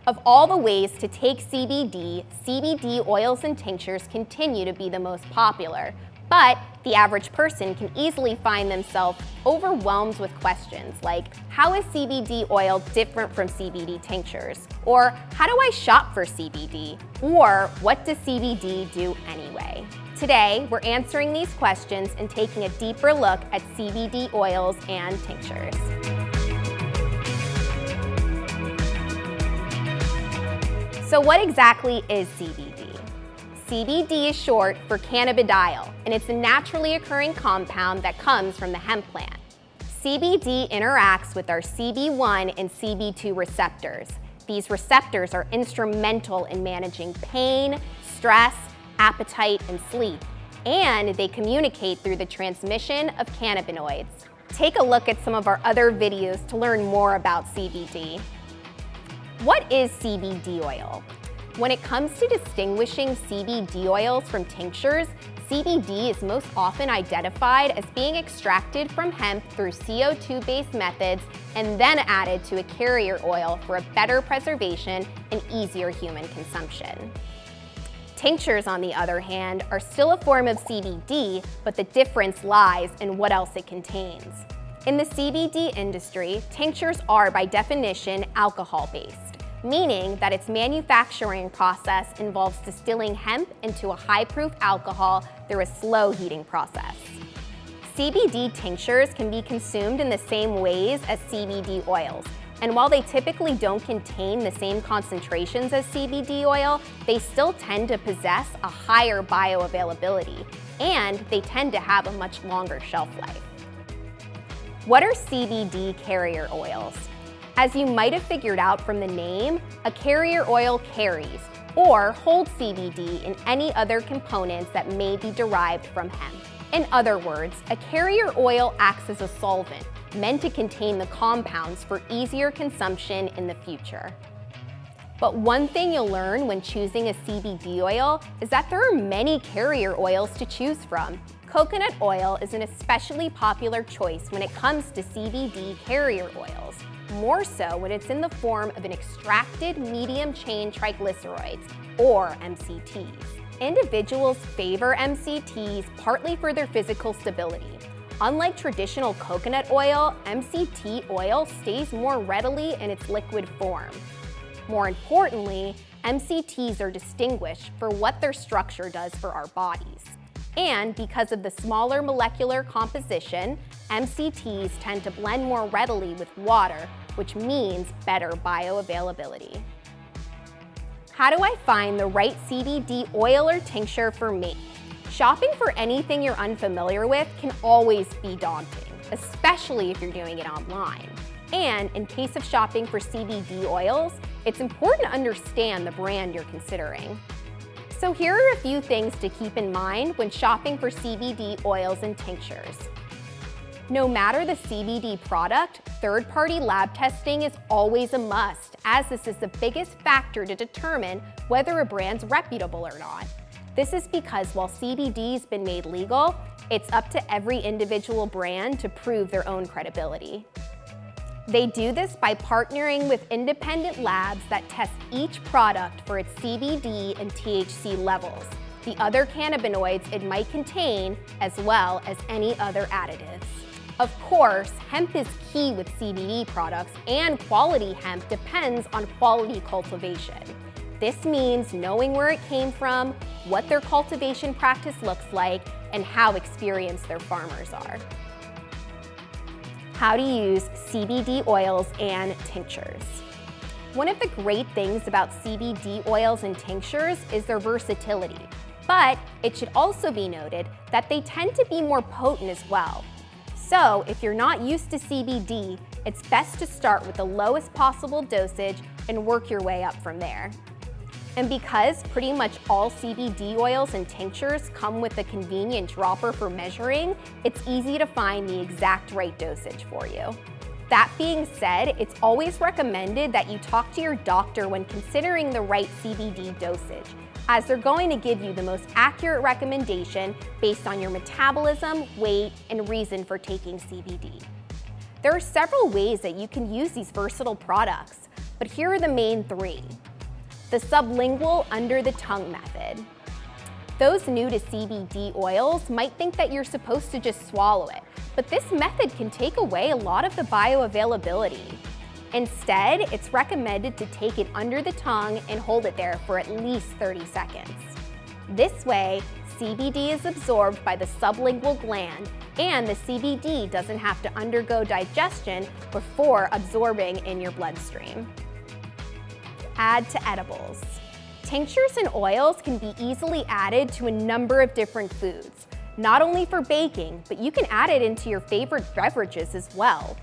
Of all the ways to take CBD, CBD oils and tinctures continue to be the most popular, but the average person can easily find themselves overwhelmed with questions like, how is CBD oil different from CBD tinctures? Or how do I shop for CBD? Or what does CBD do anyway? Today, we're answering these questions and taking a deeper look at CBD oils and tinctures. So what exactly is CBD? CBD is short for cannabidiol, and it's a naturally occurring compound that comes from the hemp plant. CBD interacts with our CB1 and CB2 receptors. These receptors are instrumental in managing pain, stress, appetite, and sleep, and they communicate through the transmission of cannabinoids. Take a look at some of our other videos to learn more about CBD. What is CBD oil? When it comes to distinguishing CBD oils from tinctures, CBD is most often identified as being extracted from hemp through CO2-based methods and then added to a carrier oil for a better preservation and easier human consumption. Tinctures, on the other hand, are still a form of CBD, but the difference lies in what else it contains. In the CBD industry, tinctures are by definition alcohol-based, meaning that its manufacturing process involves distilling hemp into a high-proof alcohol through a slow heating process. CBD tinctures can be consumed in the same ways as CBD oils, and while they typically don't contain the same concentrations as CBD oil, they still tend to possess a higher bioavailability, and they tend to have a much longer shelf life. What are CBD carrier oils? As you might have figured out from the name, a carrier oil carries or holds CBD and any other components that may be derived from hemp. In other words, a carrier oil acts as a solvent, meant to contain the compounds for easier consumption in the future. But one thing you'll learn when choosing a CBD oil is that there are many carrier oils to choose from. Coconut oil is an especially popular choice when it comes to CBD carrier oils, more so when it's in the form of an extracted medium-chain triglycerides, or MCTs. Individuals favor MCTs partly for their physical stability. Unlike traditional coconut oil, MCT oil stays more readily in its liquid form. More importantly, MCTs are distinguished for what their structure does for our bodies. And because of the smaller molecular composition, MCTs tend to blend more readily with water, which means better bioavailability. How do I find the right CBD oil or tincture for me? Shopping for anything you're unfamiliar with can always be daunting, especially if you're doing it online. And in case of shopping for CBD oils, it's important to understand the brand you're considering. So here are a few things to keep in mind when shopping for CBD oils and tinctures. No matter the CBD product, third-party lab testing is always a must, as this is the biggest factor to determine whether a brand's reputable or not. This is because while CBD's been made legal, it's up to every individual brand to prove their own credibility. They do this by partnering with independent labs that test each product for its CBD and THC levels, the other cannabinoids it might contain, as well as any other additives. Of course, hemp is key with CBD products, and quality hemp depends on quality cultivation. This means knowing where it came from, what their cultivation practice looks like, and how experienced their farmers are. How to use CBD oils and tinctures. One of the great things about CBD oils and tinctures is their versatility, but it should also be noted that they tend to be more potent as well. So if you're not used to CBD, it's best to start with the lowest possible dosage and work your way up from there. And because pretty much all CBD oils and tinctures come with a convenient dropper for measuring, it's easy to find the exact right dosage for you. That being said, it's always recommended that you talk to your doctor when considering the right CBD dosage, as they're going to give you the most accurate recommendation based on your metabolism, weight, and reason for taking CBD. There are several ways that you can use these versatile products, but here are the main three. The sublingual under the tongue method. Those new to CBD oils might think that you're supposed to just swallow it, but this method can take away a lot of the bioavailability. Instead, it's recommended to take it under the tongue and hold it there for at least 30 seconds. This way, CBD is absorbed by the sublingual gland, and the CBD doesn't have to undergo digestion before absorbing in your bloodstream. Add to edibles. Tinctures and oils can be easily added to a number of different foods, not only for baking, but you can add it into your favorite beverages as well.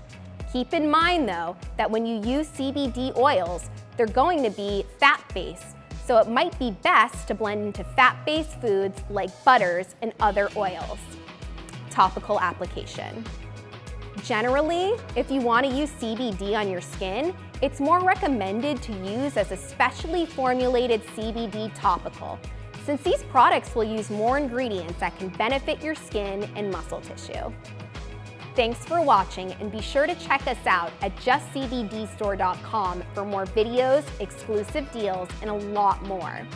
Keep in mind though, that when you use CBD oils, they're going to be fat-based, so it might be best to blend into fat-based foods like butters and other oils. Topical application. Generally, if you want to use CBD on your skin, it's more recommended to use as a specially formulated CBD topical, since these products will use more ingredients that can benefit your skin and muscle tissue. Thanks for watching, and be sure to check us out at justcbdstore.com for more videos, exclusive deals, and a lot more.